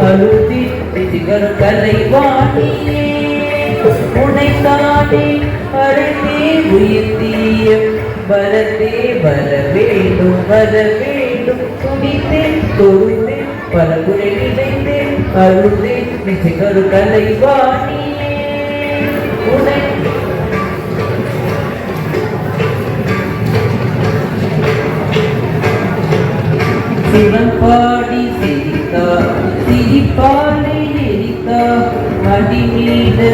அழுதி திகழ் கலைவாணியே உனைத்தானே அழைத்தே உயிர்த்தீய வரத்தே வர வேண்டும் துணித்தேன் தொழுதேன் பலகுறை நினைத்தேன் அழுதேன் திகழ் கலைவாணியே உனை சிவன் பாடி சிரிப்பாலே எரித்தா மடி மீது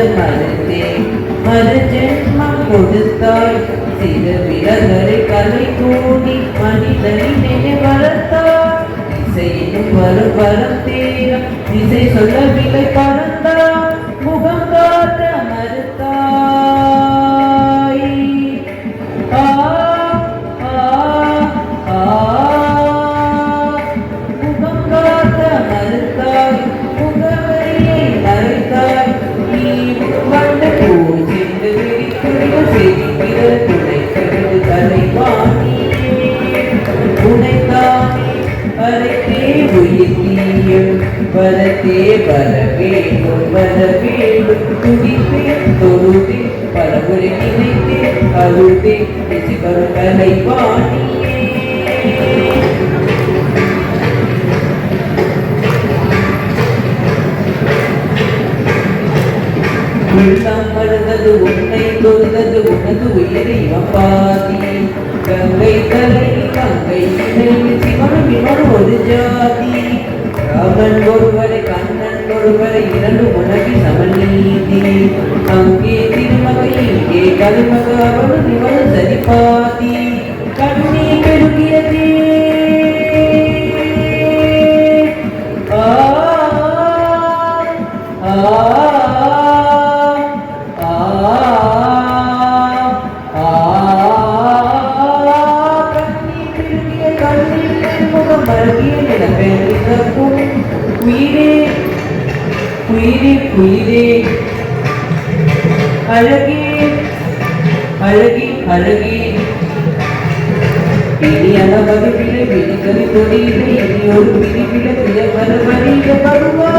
மறுஜென்மம் கொடுத்தாய் சில விலகரை கலை கூடி மனிதனினை வளர்த்தாய் திசையினும் வரம் தேரம் திசை சொல்லவில்லை பறந்தாய் முகம் காட்ட மறுத்தாய் வரத்தே வர வேண்டும் துடித்தேன் தொழுதேன் பலமுறை நினைத்தேன் அழுதேன் திசைவரும் கலைவாணியே உள்ளம் மறந்தது உன்னை தொழுதது உனது உயிரை பாதி கங்கை தலை கங்கை சிவனும் இவனும் ஒரு ஜாதி ராமன் ஒருவரை கண்ணன் ஒருவரை இரண்டு உனவி சமநீதி அங்கே திருமகை இங்கே கருமக அவனும் இவனும் சரிபாதி கண்ணி பெருகியதே குயிலே அழகே இனி அளவகவிலே விழிகளை தொழிலே இனி ஒரு பிரிவில பிற வருவா